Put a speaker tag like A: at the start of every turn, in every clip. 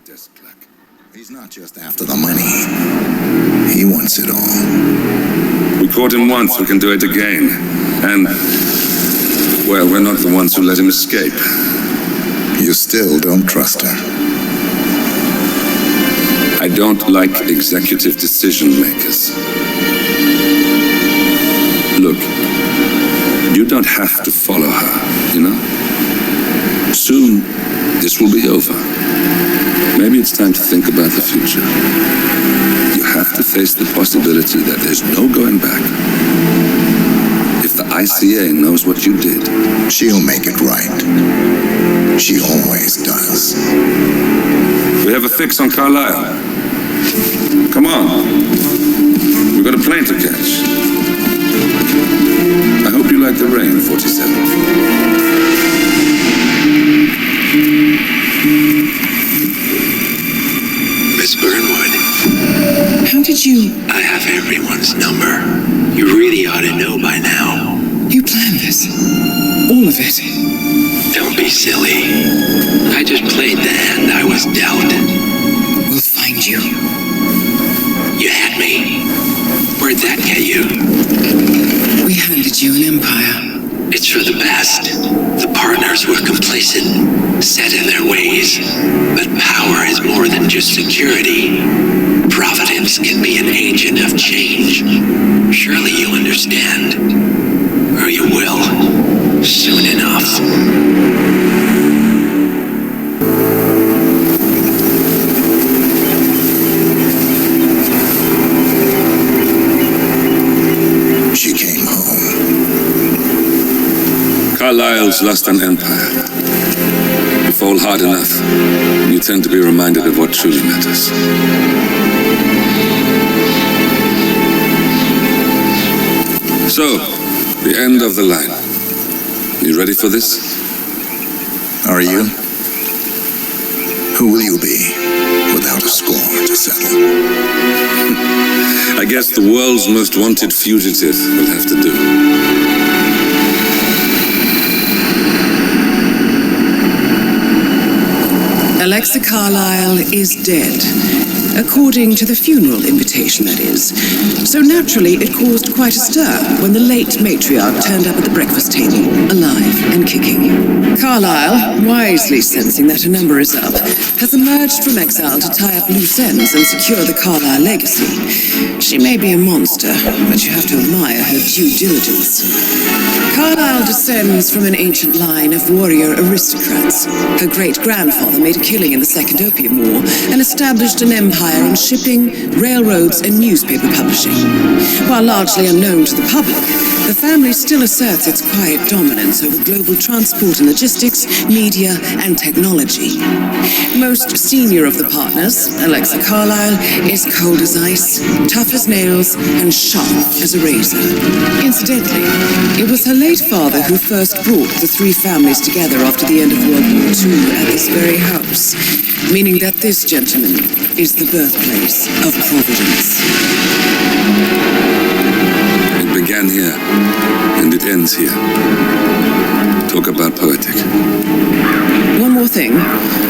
A: desk clerk.
B: He's not just after the money. He wants it all.
A: We caught him once, we can do it again. And, well, we're not the ones who let him escape.
B: You still don't trust her?
A: I don't like executive decision makers. Look, you don't have to follow her, you know? Soon, this will be over. Maybe it's time to think about the future. You have to face the possibility that there's no going back. If the ICA knows what you did,
B: she'll make it right. She always does.
A: We have a fix on Carlisle. Come on. We've got a plane to catch. I hope you like the rain, 47.
C: Miss Burnwood.
D: How did you...
C: I have everyone's number. You really ought to know by now.
D: You planned this? All of it?
C: Don't be silly. I just played the hand I was dealt.
D: We'll find you.
C: You had me. Where'd that get you?
D: We handed you an empire.
C: It's for the best. The partners were complacent, set in their ways. But power is more than just security. Providence can be an agent of change. Surely you understand. Or you will, soon enough.
B: She came home.
A: Carlisle's lost an empire. You fall hard enough, you tend to be reminded of what truly matters. So, the end of the line. You ready for this?
B: Are you? Who will you be without a score to settle?
A: I guess the world's most wanted fugitive will have to do.
D: Alexa Carlisle is dead. According to the funeral invitation, that is. So naturally, it caused quite a stir when the late matriarch turned up at the breakfast table, alive and kicking. Carlisle, wisely sensing that her number is up, has emerged from exile to tie up loose ends and secure the Carlisle legacy. She may be a monster, but you have to admire her due diligence. Carlisle descends from an ancient line of warrior aristocrats. Her great-grandfather made a killing in the Second Opium War and established an empire in shipping, railroads, and newspaper publishing. While largely unknown to the public, the family still asserts its quiet dominance over global transport and logistics, media, and technology. Most senior of the partners, Alexa Carlisle, is cold as ice, tough as nails, and sharp as a razor. Incidentally, it was her late father who first brought the three families together after the end of World War II at this very house, meaning that this gentleman is the birthplace of Providence.
A: It began here, and it ends here. Talk about poetic.
D: One more thing.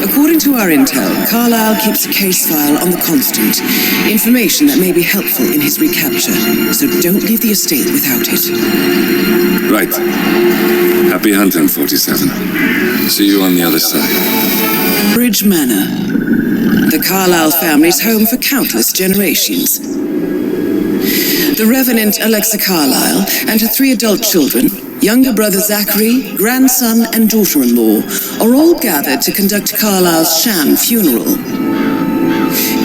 D: According to our intel, Carlisle keeps a case file on the Constant. Information that may be helpful in his recapture, so don't leave the estate without it.
A: Right. Happy hunting, 47. See you on the other side.
D: Bridge Manor. The Carlisle family's home for countless generations. The Revenant Alexa Carlisle and her 3 adult children, younger brother Zachary, grandson, and daughter-in-law, are all gathered to conduct Carlisle's sham funeral.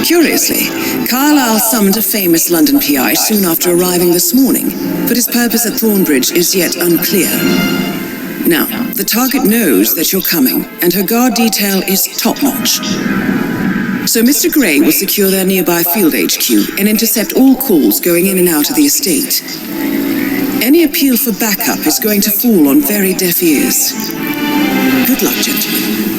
D: Curiously, Carlisle summoned a famous London PI soon after arriving this morning, but his purpose at Thornbridge is yet unclear. Now, the target knows that you're coming, and her guard detail is top-notch. So Mr. Gray will secure their nearby field HQ and intercept all calls going in and out of the estate. Any appeal for backup is going to fall on very deaf ears. Good luck, gentlemen.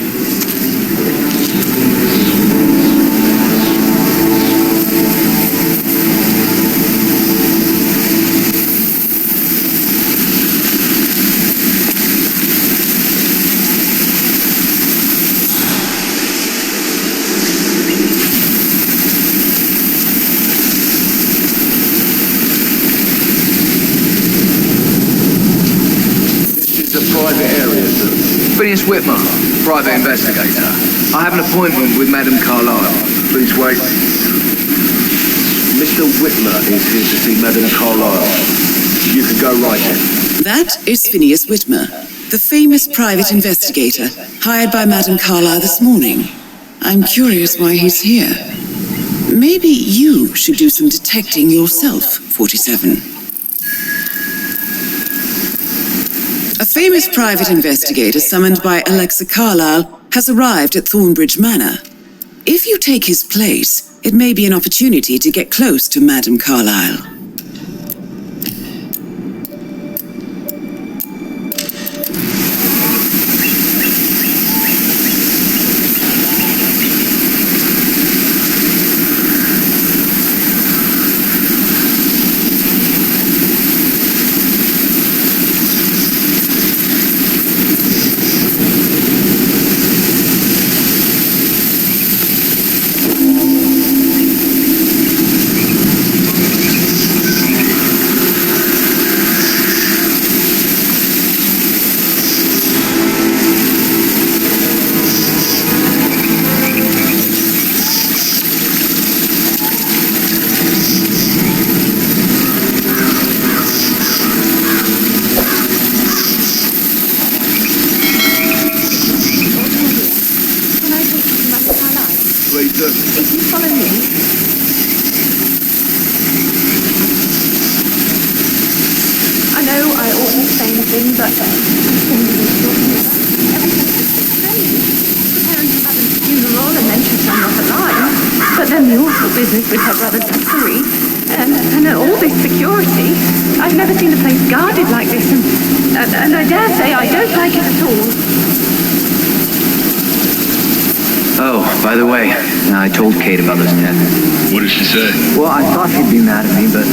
E: Phineas Whitmer, private investigator. I have an appointment with Madame Carlyle.
F: Please wait. Mr. Whitmer is here to see Madame Carlyle. You can go right in.
D: That is Phineas Whitmer, the famous private investigator hired by Madame Carlyle this morning. I'm curious why he's here. Maybe you should do some detecting yourself, 47. A famous private investigator summoned by Alexa Carlyle has arrived at Thornbridge Manor. If you take his place, it may be an opportunity to get close to Madame Carlyle.
G: If you follow me. I know I oughtn't say anything, but everything's strange. Preparing for Mother's funeral and then she turned off the line. But then the awful business with her brother's distillery. And all this security. I've never seen a place guarded like this, and I dare say I don't like it at all.
E: Oh, by the way, I told Kate about those texts.
F: What did she say?
E: Well, I thought she'd be mad at me, but...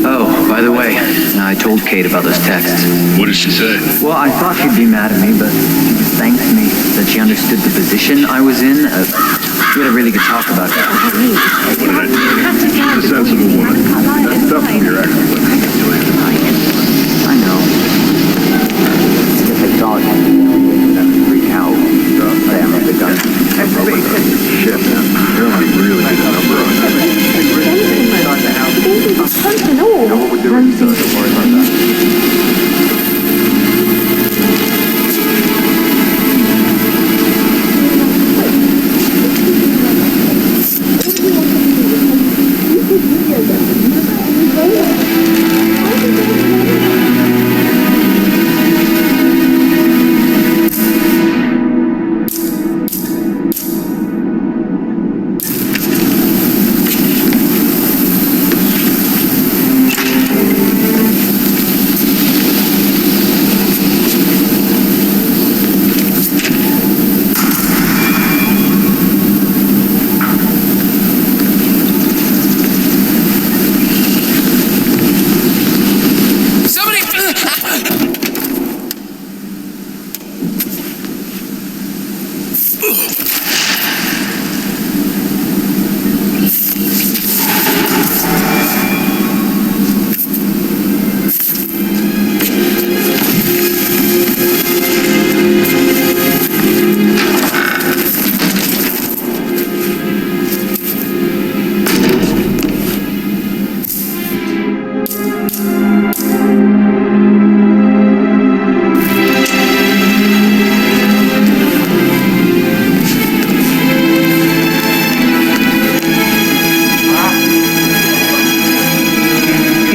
E: Oh, by the way, I told Kate about those texts.
F: What did she say?
E: Well, I thought she'd be mad at me, but she just thanked me that she understood the position I was in. We had a really good talk about that.
F: She's a sensible woman. That's definitely your accent.
E: I know. I guess I thought she'd freak out. Say I'm the gun.
F: Everybody says shit, man. You're like really good number on that. You know what we're doing? Don't worry about that.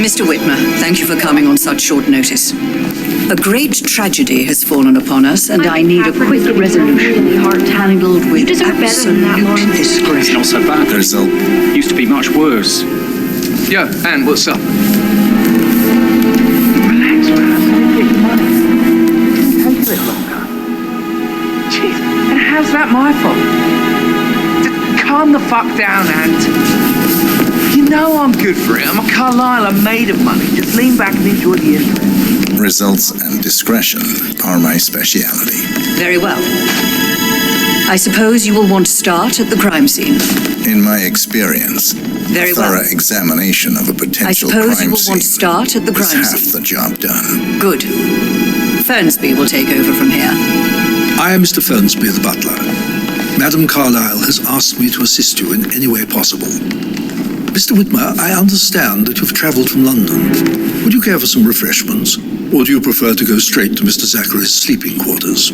H: Mr. Whitmer, thank you for coming on such short notice. A great tragedy has fallen upon us, and I need a quick resolution, handled with absolute discretion.
I: It's not so bad.
B: The result.
I: Used to be much worse.
E: Yo, Anne, what's up?
I: Relax, man.
E: Take money. Take a bit longer. Jeez, and how's that my fault? Just calm the fuck down, Ant. You know I'm good for it. I'm a Carlyle. I'm made of money. Just lean back and enjoy the interest.
B: Results and discretion are my speciality.
H: Very well. I suppose you will want to start at the crime scene.
B: In my experience,
H: Very
B: a
H: well.
B: thorough examination of a potential
H: I suppose
B: crime
H: you will want to
B: scene
H: start at the
B: is
H: crime
B: half
H: scene.
B: the job done.
H: Good. Fernsby will take over from here.
J: I am Mr. Fernsby, the butler. Madam Carlyle has asked me to assist you in any way possible. Mr. Whitmer, I understand that you've travelled from London. Would you care for some refreshments? Or do you prefer to go straight to Mr. Zachary's sleeping quarters?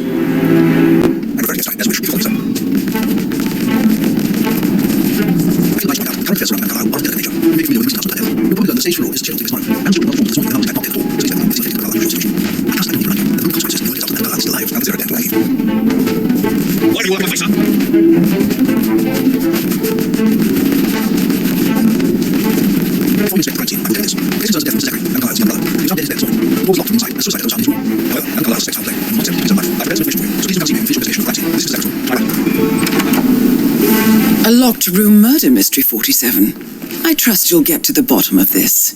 K: What do you want my face on?
D: A locked room murder mystery, 47. I trust you'll get to the bottom of this.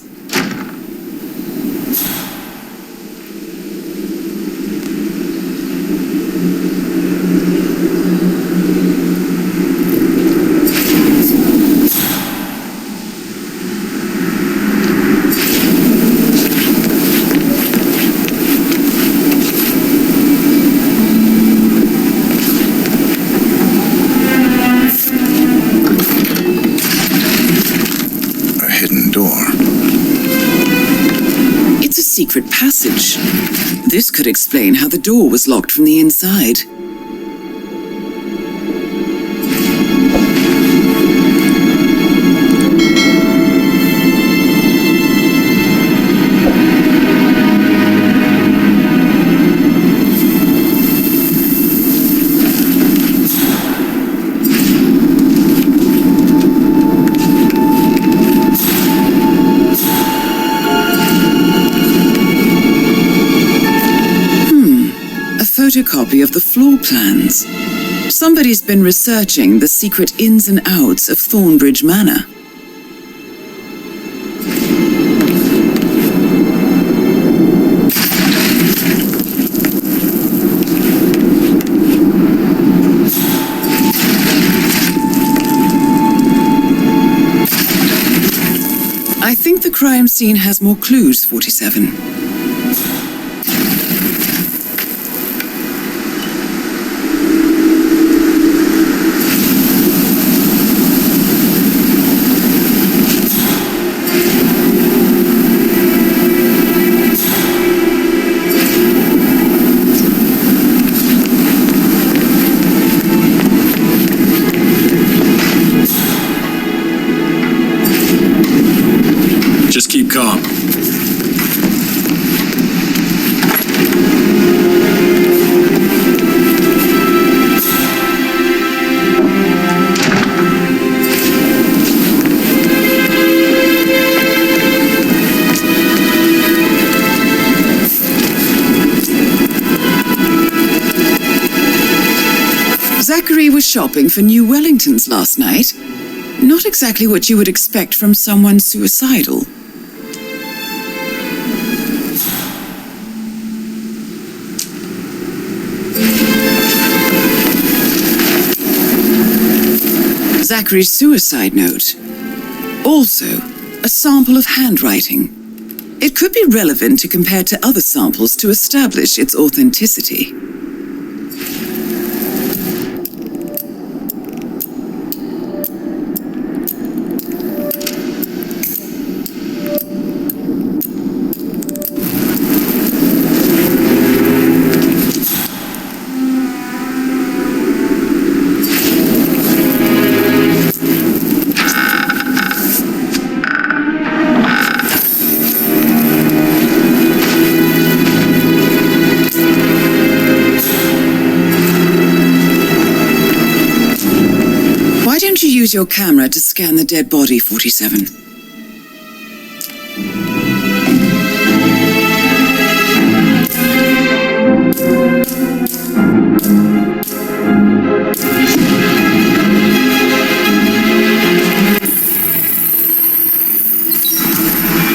D: Secret passage. This could explain how the door was locked from the inside. Photocopy of the floor plans. Somebody's been researching the secret ins and outs of Thornbridge Manor. I think the crime scene has more clues, 47.
K: Just keep calm.
D: Zachary was shopping for new Wellingtons last night. Not exactly what you would expect from someone suicidal. Zachary's suicide note. Also, a sample of handwriting. It could be relevant to compare to other samples to establish its authenticity. Use your camera to scan the dead body, 47.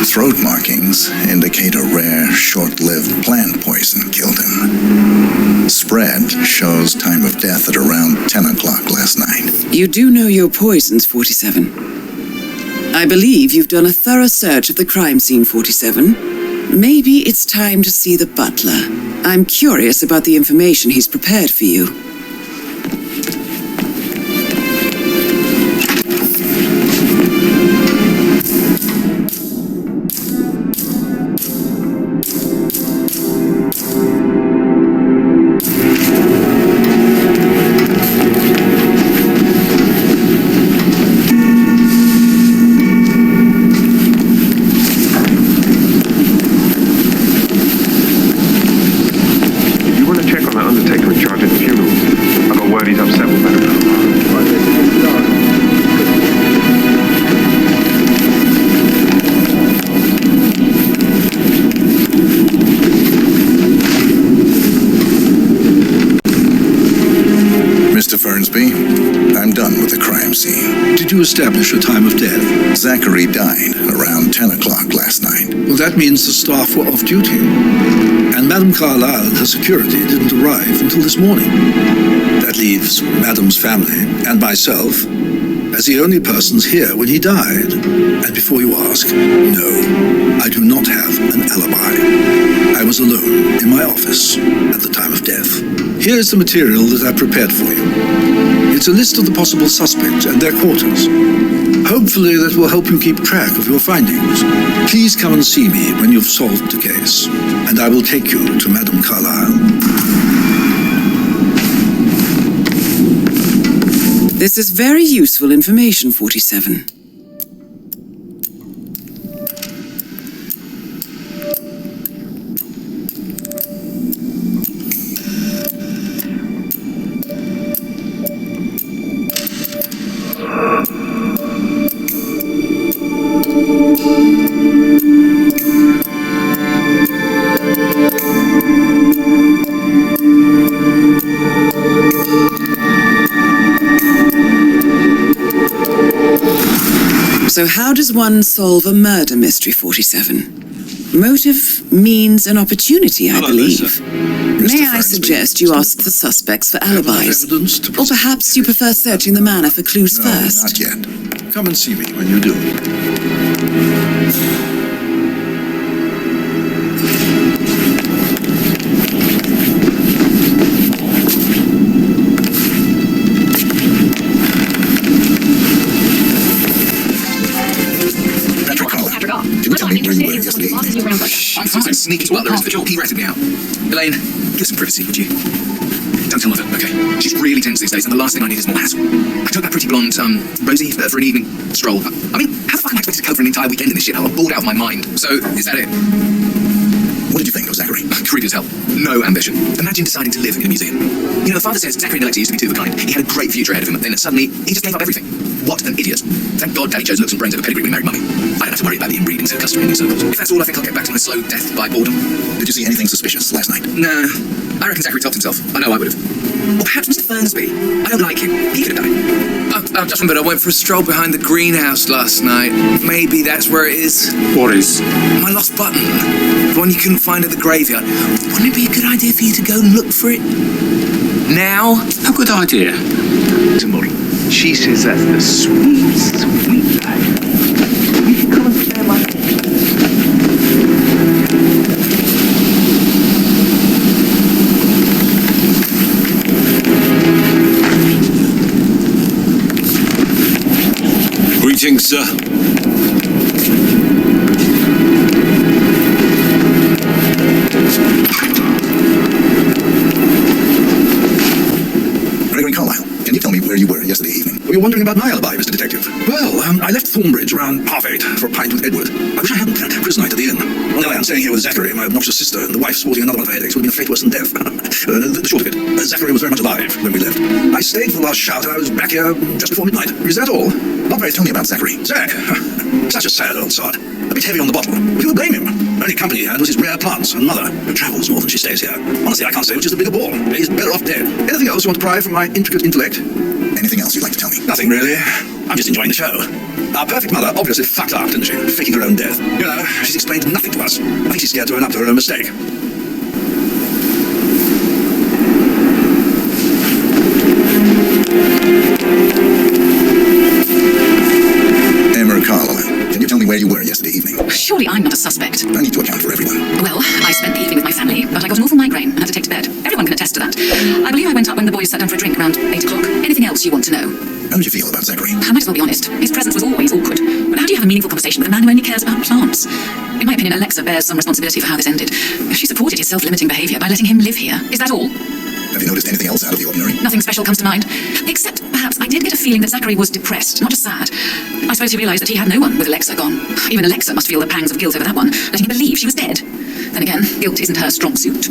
B: Throat markings indicate a rare, short-lived plant poison killed him. Spread shows time of death at around 10 o'clock last night.
D: You do know your poisons, 47. I believe you've done a thorough search of the crime scene, 47. Maybe it's time to see the butler. I'm curious about the information he's prepared for you.
B: I'm done with the crime scene.
J: Did you establish a time of death?
B: Zachary died around 10 o'clock last night.
J: Well, that means the staff were off duty. And Madame Carlyle and her security didn't arrive until this morning. That leaves Madame's family and myself as the only persons here when he died. And before you ask, no, I do not have an alibi. I was alone in my office at the time of death. Here is the material that I prepared for you. It's a list of the possible suspects and their quarters. Hopefully that will help you keep track of your findings. Please come and see me when you've solved the case, and I will take you to Madame Carlyle.
D: This is very useful information, 47. So how does one solve a murder mystery, 47? Motive, means, and opportunity, I believe. May I suggest you ask the suspects for alibis? Or perhaps you prefer searching the manor for clues first?
B: Not yet.
J: Come and see me when you do.
L: I'm sneaky as well, there is for sure. He ratted me out. Elaine, give some privacy, would you? Don't tell Mother, okay? She's really tense these days, and the last thing I need is more hassle. I took that pretty blonde, Rosie, for an evening stroll. I mean, how the fuck am I expected to cope for an entire weekend in this shit? I'm bored out of my mind. So, is that it?
B: What did you think of Zachary?
L: Creepy as hell. No ambition. Imagine deciding to live in a museum. You know, the father says Zachary and Alexei used to be two of a kind. He had a great future ahead of him, and then suddenly, he just gave up everything. What an idiot. Thank God Daddy chose looks and brains over pedigree when he married Mummy. I don't have to worry about the inbreeding so customary in these circles. If that's all, I think I'll get back to my slow death by boredom.
B: Did you see anything suspicious last night?
L: Nah. I reckon Zachary topped himself. I know I would have. Or perhaps Mr. Fernsby. I don't like him. He could have done it.
E: I just remembered I went for a stroll behind the greenhouse last night. Maybe that's where it is.
K: What is?
E: My lost button. The one you couldn't find at the graveyard. Wouldn't it be a good idea for you to go and look for it now?
K: A good idea.
F: Tomorrow. She says that's the sweet, sweet life. You can come and stay my...
A: Greetings, sir.
B: Gregory Carlyle, can you tell me where you were yesterday evening?
J: Were you wondering about my alibi, Mr. Detective? Well, I left Thornbridge around 8:30 for a pint with Edward. I wish I hadn't. Quiz night at the inn. On the other hand, staying here with Zachary, my obnoxious sister, and the wife sporting another one of her headaches would have been a fate worse than death. The short of it, Zachary was very much alive when we left. I stayed for the last shout, and I was back here just before midnight. Is that all?
B: Not very. Tell me about Zachary.
J: Zach, such a sad old sod. A bit heavy on the bottle. But who would blame him? Only company he had was his rare plants and mother, who travels more than she stays here. Honestly, I can't say which is the bigger bore. He's better off dead. Anything else you want to pry from my intricate intellect?
B: Anything else you'd like to tell me?
J: Nothing really. I'm just enjoying the show. Our perfect mother obviously fucked up, didn't she? Faking her own death. You know, she's explained nothing to us. I think she's scared to own up to her own mistake.
B: Emma Carlyle, can you tell me where you were yesterday evening?
G: Sure
H: surely I'm not a suspect.
B: I need to account for everyone.
H: Well, I spent the evening with my family, but I got an awful migraine and had to take to bed. Everyone can attest to that. I believe I went up when the boys sat down for a drink around 8 o'clock. Anything else you want to know?
B: How did you feel about Zachary?
H: I might as well be honest. His presence was always awkward. But how do you have a meaningful conversation with a man who only cares about plants? In my opinion, Alexa bears some responsibility for how this ended. She supported his self-limiting behaviour by letting him live here. Is that all?
B: Have you noticed anything else out of the ordinary?
H: Nothing special comes to mind. Except, perhaps, I did get a feeling that Zachary was depressed, not just sad. I suppose he realised that he had no one with Alexa gone. Even Alexa must feel the pangs of guilt over that one, letting him believe she was dead. Then again, guilt isn't her strong suit.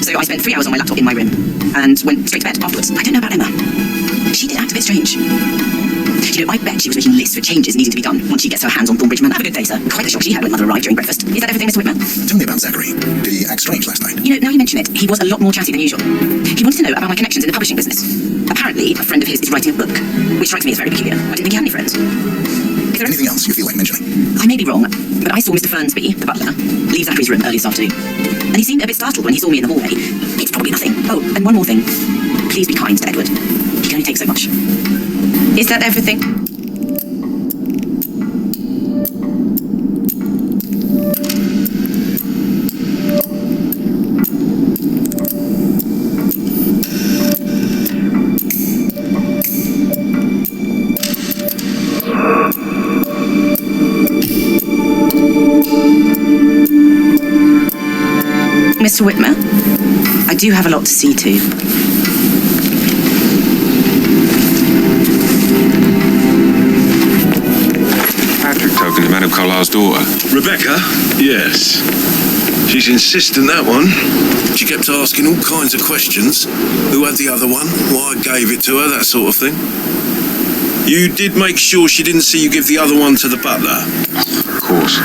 M: So I spent 3 hours on my laptop in my room and went straight to bed afterwards. I don't know about Emma. She did act a bit strange. You know, I bet she was making lists for changes needing to be done once she gets her hands on Thornbridgeman. Have a good day, sir. Quite the shock she had when Mother arrived during breakfast. Is that everything, Mr. Whitman?
B: Tell me about Zachary. Did he act strange last night?
M: You know, now you mention it, he was a lot more chatty than usual. He wanted to know about my connections in the publishing business. Apparently, a friend of his is writing a book, which strikes me as very peculiar. I didn't think he had any friends. Is there
B: anything else you feel like mentioning?
M: I may be wrong, but I saw Mr. Fernsby, the butler, leave Zachary's room early this afternoon. And he seemed a bit startled when he saw me in the hallway. It's probably nothing. Oh, and one more thing. Please be kind to Edward. He can only take so much. Is that everything? Mr. Whitmer, I do have a lot to see to.
N: Patrick talking to Madame Carlisle's daughter.
O: Rebecca? Yes. She's insistent, that one. She kept asking all kinds of questions. Who had the other one? Why I gave it to her, that sort of thing. You did make sure she didn't see you give the other one to the butler?
N: Of course.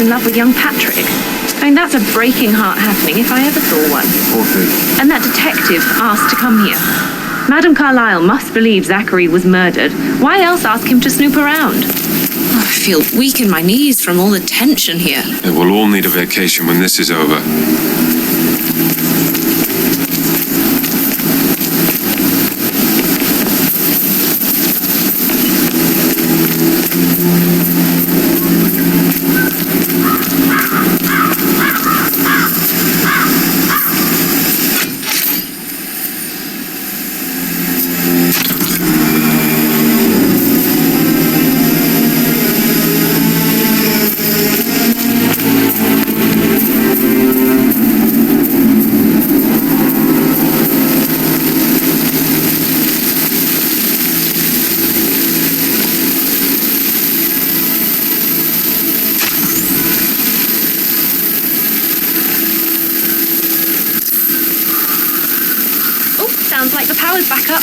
G: in love with young Patrick. I mean, that's a breaking heart happening if I ever saw one.
F: Poor thing.
G: And that detective asked to come here. Madame Carlyle must believe Zachary was murdered. Why else ask him to snoop around?
D: Oh, I feel weak in my knees from all the tension here.
N: We'll all need a vacation when this is over.
G: Sounds like the power's back up.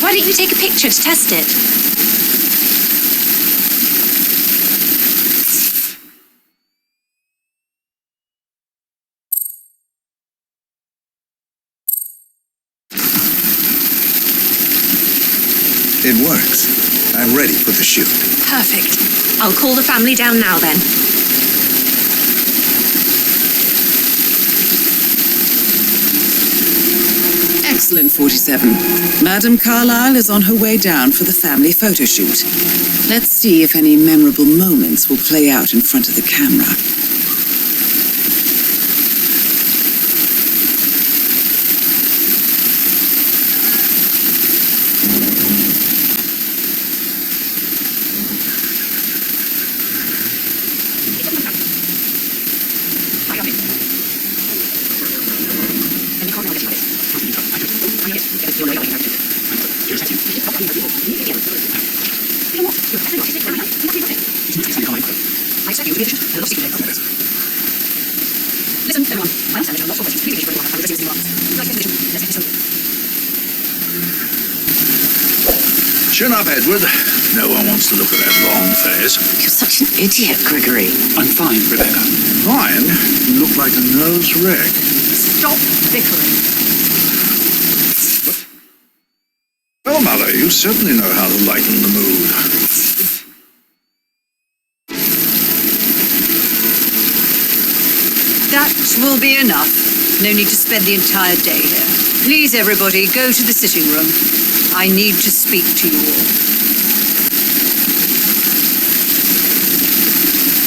G: Why don't you take a picture to test it?
B: It works. I'm ready for the shoot.
G: Perfect. I'll call the family down now then.
D: Excellent, 47. Madame Carlyle is on her way down for the family photo shoot. Let's see if any memorable moments will play out in front of the camera.
J: Chin up, Edward. No one wants to look at that long face.
M: You're such an idiot, Gregory.
I: I'm fine, Rebecca.
J: Fine. You look like a nervous wreck.
M: Stop bickering.
J: Well, Mother, you certainly know how to lighten the mood.
H: That will be enough. No need to spend the entire day here. Please, everybody, go to the sitting room. I need to speak to you all.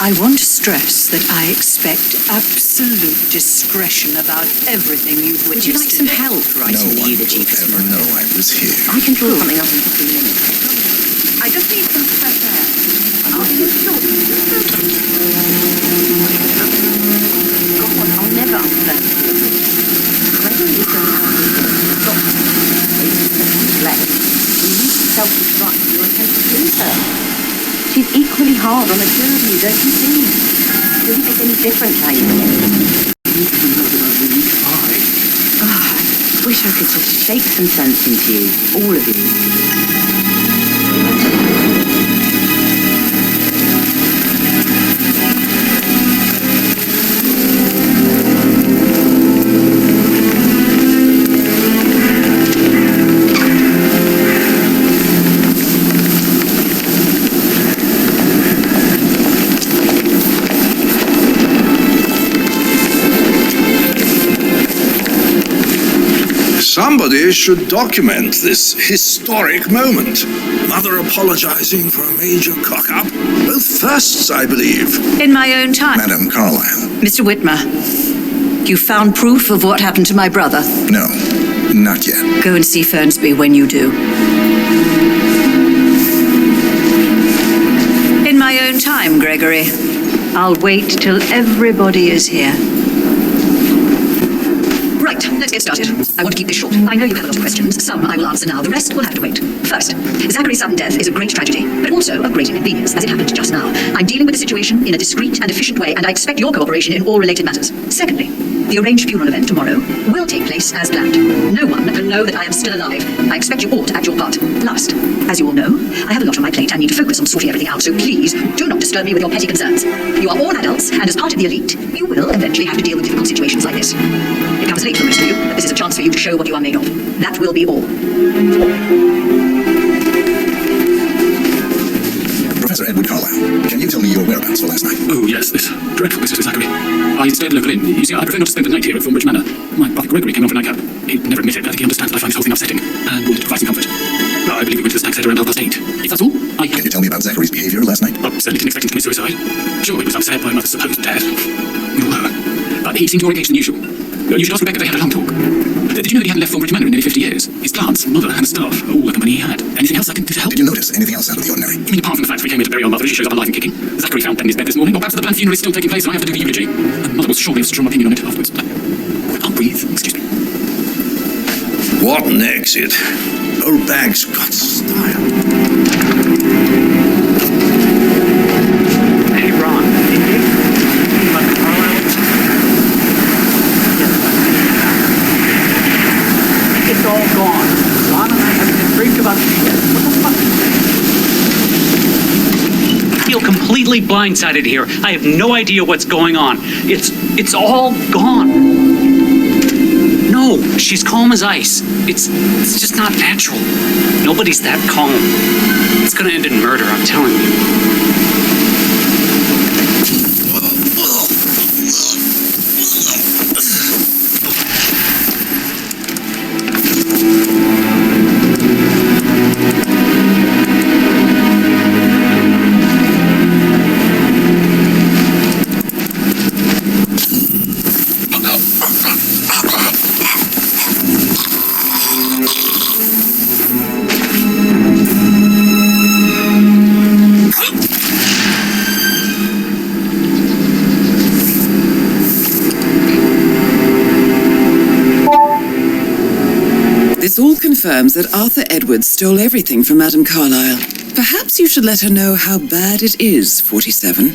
H: I want to stress that I expect absolute discretion about everything you've witnessed.
M: Would you like some help writing the eulogy for
B: Never know I was here.
M: I can draw something up in 15 minutes.
G: I just need some fresh air. I'll be short.
M: God, I'll never understand you. Gregory is going to stop reflect. You need to self-destruct your attempt to please her. She's equally hard on a journey, don't you see? It doesn't make any difference how you get. I wish I could just shake some sense into you, all of you.
J: Somebody should document this historic moment. Mother apologizing for a major cock-up. Both firsts, I believe.
H: In my own time.
B: Madame Carlyle.
H: Mr. Whitmer, you found proof of what happened to my brother?
B: No, not yet.
H: Go and see Fernsby when you do. In my own time, Gregory. I'll wait till everybody is here. Right, let's get started. I want to keep this short. I know you have a lot of questions. Some I will answer now. The rest will have to wait. First, Zachary's sudden death is a great tragedy, but also a great inconvenience, as it happened just now. I'm dealing with the situation in a discreet and efficient way, and I expect your cooperation in all related matters. Secondly, the arranged funeral event tomorrow will take place as planned. No one can know that I am still alive. I expect you all to act your part. Last, as you all know, I have a lot on my plate and need to focus on sorting everything out, so please do not disturb me with your petty concerns. You are all adults, and as part of the elite, you will eventually have to deal with difficult situations like this. It comes late for most of you, but this is a chance for you to show what you are made of. That will be all.
B: Professor Edward Carlyle, can you tell me your whereabouts for last night?
K: Oh, yes, this dreadful business with Zachary. I stayed at a local inn. You see, I prefer not to spend the night here at Thornbridge Manor. My brother Gregory came over nightcap. He'd never admitted, but I think he understands that I find this whole thing upsetting, and wanted to provide some comfort. I believe we went to the stag's head around 8:30. If that's all,
B: Can you tell me about Zachary's behavior last night?
K: I certainly didn't expect him to commit suicide. Sure, he was upset by mother's supposed death. We all were. But he seemed more engaged than usual. You should ask Rebecca, they had a long talk. Did you know that he hadn't left Thornbridge Manor in nearly 50 years? His plants, mother, and staff, all the company he had. Anything else I can do to help?
B: Did you notice anything else out of the ordinary?
K: I mean, apart from the fact that we came here to bury our mother, she shows up alive and kicking. Zachary found dead in his bed this morning, or perhaps the planned funeral is still taking place and I have to do the eulogy. And mother will surely have a strong opinion on it afterwards. I can't breathe, excuse me.
J: What an exit. Old bag's got style.
I: Hey, Ron. It's all gone. Ron and I haven't been drink about it yet. What the fuck? I feel completely blindsided here. I have no idea what's going on. It's all gone. No, she's calm as ice. It's just not natural. Nobody's that calm. It's gonna end in murder, I'm telling you.
D: This all confirms that Arthur Edwards stole everything from Madame Carlyle. Perhaps you should let her know how bad it is, 47.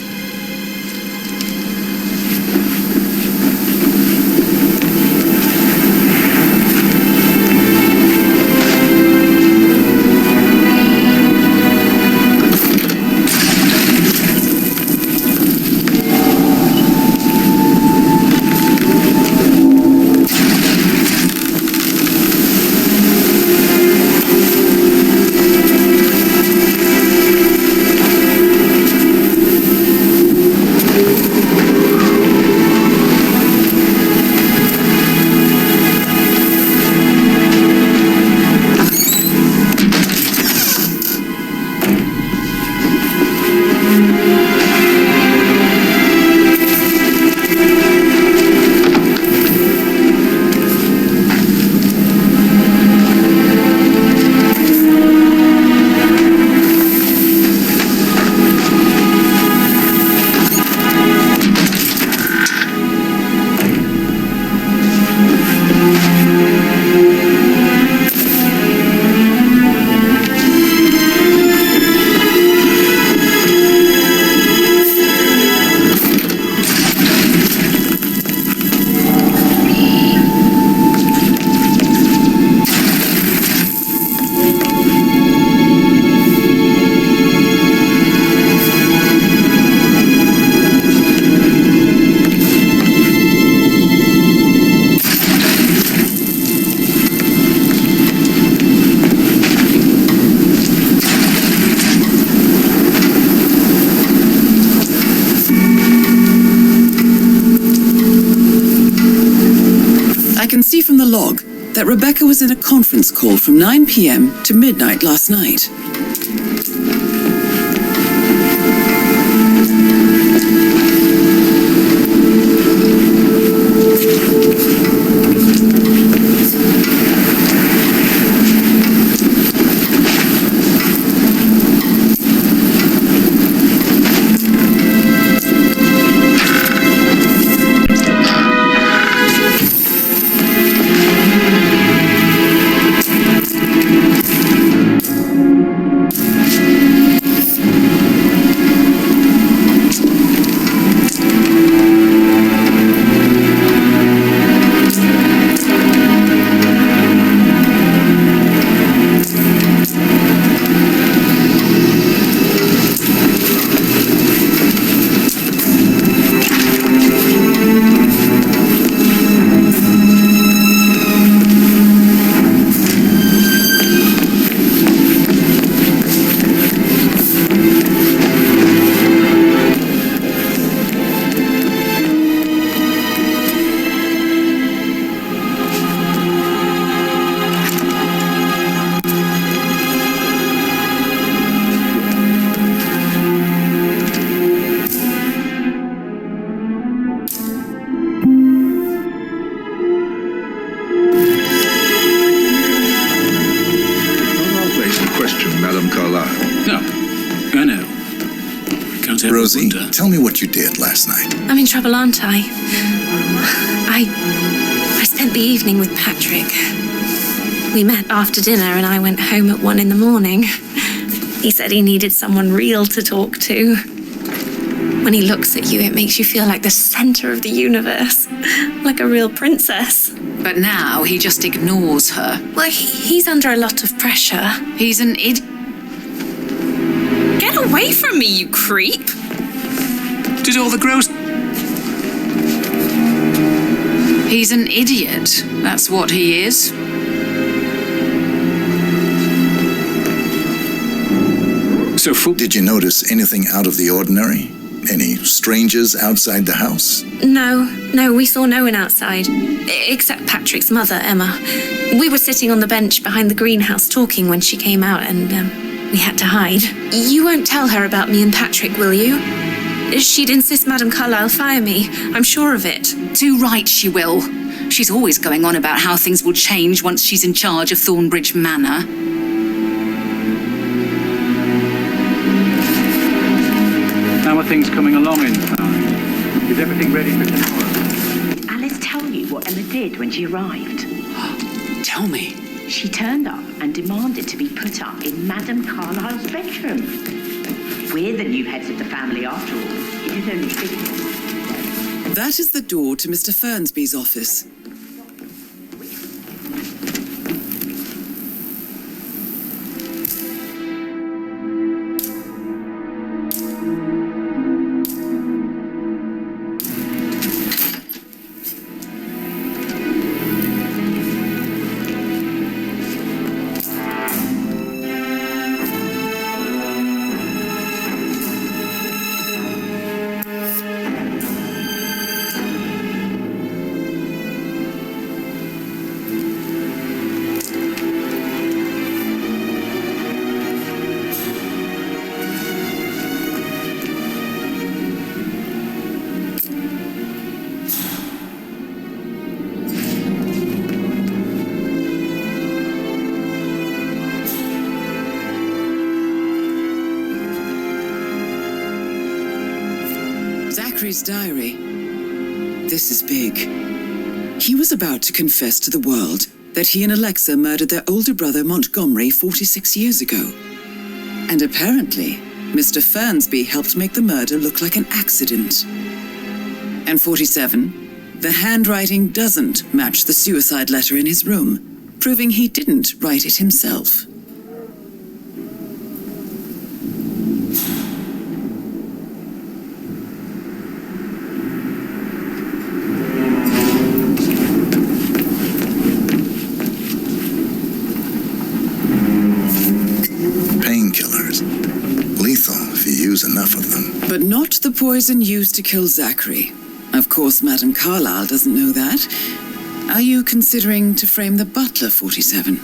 D: From the log that Rebecca was in a conference call from 9 p.m. to midnight last night.
B: Rosie, tell me what you did last night.
P: I'm in trouble, aren't I? I spent the evening with Patrick. We met after dinner and I went home at 1 a.m. He said he needed someone real to talk to. When he looks at you, it makes you feel like the center of the universe, like a real princess.
H: But now he just ignores her.
P: Well, he's under a lot of pressure.
H: He's an
P: Get away from me, you creep!
K: Did all the gross...
H: He's an idiot. That's what he is.
B: Did you notice anything out of the ordinary? Any strangers outside the house?
P: No, we saw no one outside, except Patrick's mother, Emma. We were sitting on the bench behind the greenhouse talking when she came out and we had to hide. You won't tell her about me and Patrick, will you? She'd insist Madame Carlyle fire me. I'm sure of it.
H: Too right she will. She's always going on about how things will change once she's in charge of Thornbridge Manor.
F: How are things coming along in town? Is everything ready for tomorrow?
M: Did Alice tell you what Emma did when she arrived?
I: Tell me.
M: She turned up and demanded to be put up in Madame Carlyle's bedroom. We're the new heads of the family after all. It is only fitting.
D: That is the door to Mr. Fernsby's office. Zachary's diary. This is big. He was about to confess to the world that he and Alexa murdered their older brother Montgomery 46 years ago. And apparently, Mr. Fernsby helped make the murder look like an accident. And 47, the handwriting doesn't match the suicide letter in his room, proving he didn't write it himself.
B: Enough of them.
D: But not the poison used to kill Zachary. Of course, Madame Carlyle doesn't know that. Are you considering to frame the butler, 47?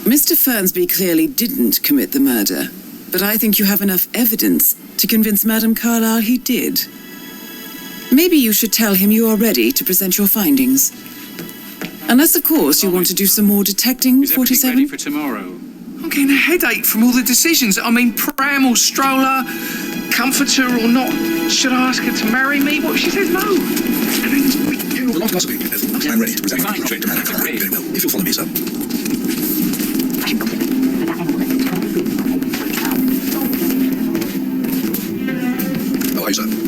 D: Mr. Fernsby clearly didn't commit the murder, but I think you have enough evidence to convince Madame Carlyle he did. Maybe you should tell him you are ready to present your findings. Unless, of course, you want to do some more detecting, 47?
F: Ready for tomorrow?
L: I'm getting a headache from all the decisions. I mean, pram or stroller, comforter or not. Should I ask her to marry me? What if she says no?
J: The last glass of beer. I'm ready to present my portrait to Madame Carlyle. Very well. If you'll follow me, sir. How are you, sir?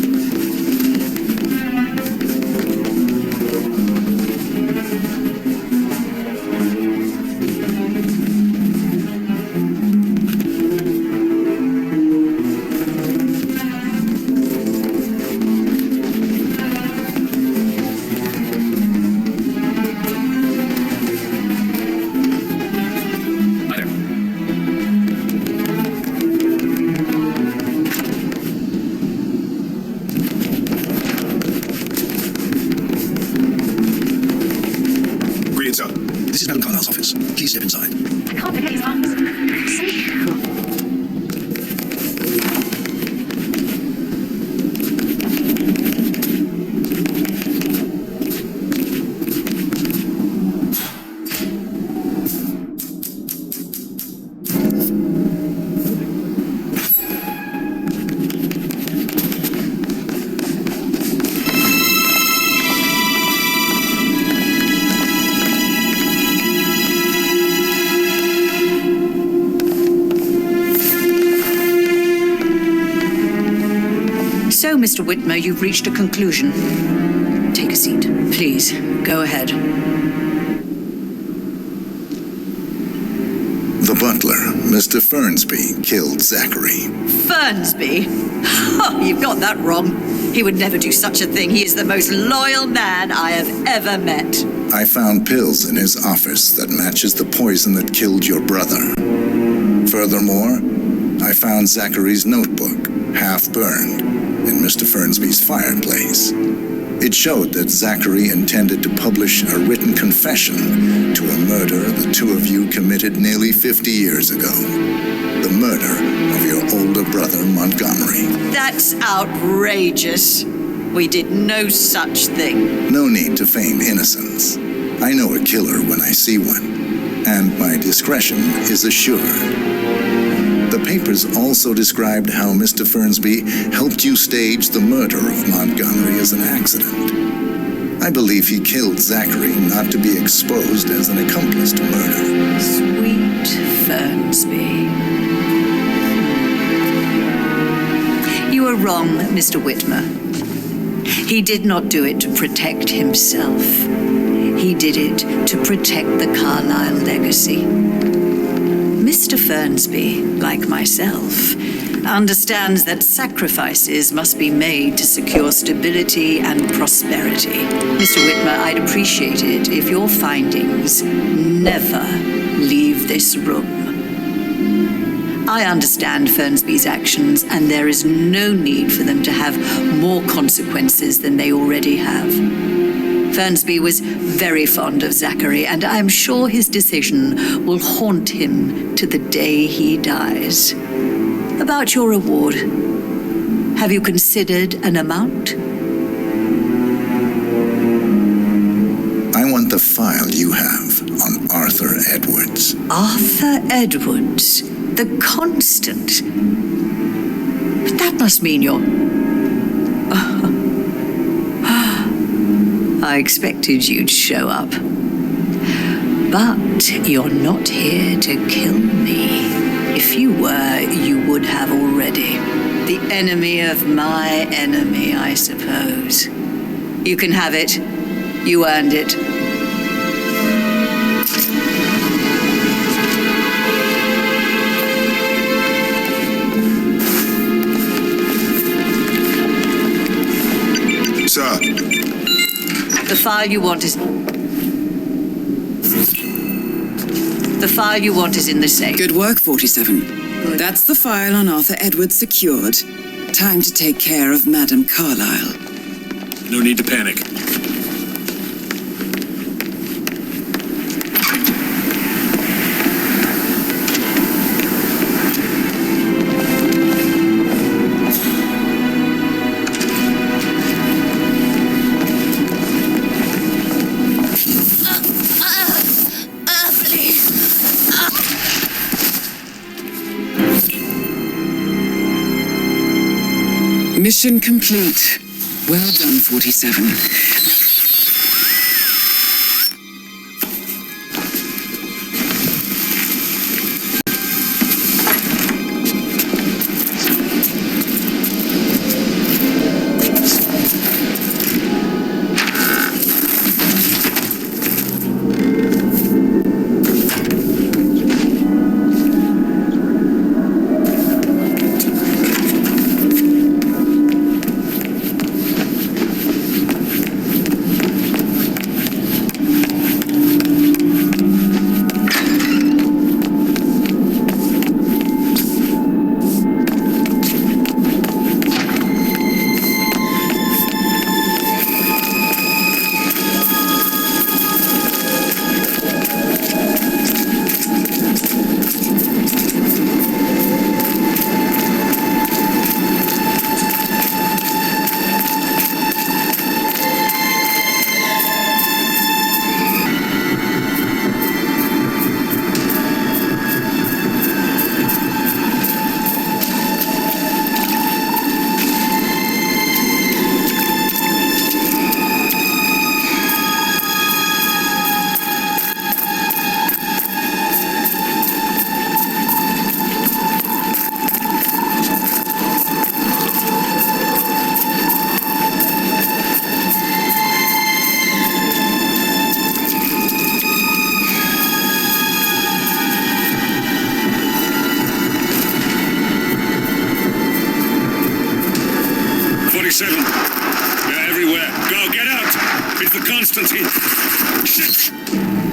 J: This is Madame Carlyle's office. Please step inside.
G: I can't forget his arms.
H: So, Mr. Whitmer, you've reached a conclusion. Take a seat. Please, go ahead.
B: The butler, Mr. Fernsby, killed Zachary.
H: Fernsby? Oh, you've got that wrong. He would never do such a thing. He is the most loyal man I have ever met.
B: I found pills in his office that matches the poison that killed your brother. Furthermore, I found Zachary's notebook, half burned, in Mr. Fernsby's fireplace. It showed that Zachary intended to publish a written confession to a murder the two of you committed nearly 50 years ago. The murder of your older brother, Montgomery.
H: That's outrageous. We did no such thing.
B: No need to feign innocence. I know a killer when I see one, and my discretion is assured. The papers also described how Mr. Fernsby helped you stage the murder of Montgomery as an accident. I believe he killed Zachary not to be exposed as an accomplice to murder.
H: Sweet Fernsby. You are wrong, Mr. Whitmer. He did not do it to protect himself. He did it to protect the Carlyle legacy. Mr. Fernsby, like myself, understands that sacrifices must be made to secure stability and prosperity. Mr. Whitmer, I'd appreciate it if your findings never leave this room. I understand Fernsby's actions, and there is no need for them to have more consequences than they already have. Fernsby was very fond of Zachary, and I'm sure his decision will haunt him to the day he dies. About your reward, have you considered an amount?
B: I want the file you have on Arthur Edwards.
H: Arthur Edwards, the Constant. But that must mean you're... I expected you'd show up. But you're not here to kill me. If you were, you would have already. The enemy of my enemy, I suppose. You can have it. You earned it.
B: Sir.
H: The file you want is... The file you want is in the safe.
D: Good work, 47. That's the file on Arthur Edwards secured. Time to take care of Madame Carlyle.
O: No need to panic.
D: Mission complete. Well done, 47.
A: 7. They're everywhere. Go, get out! It's the Constantine! Shit!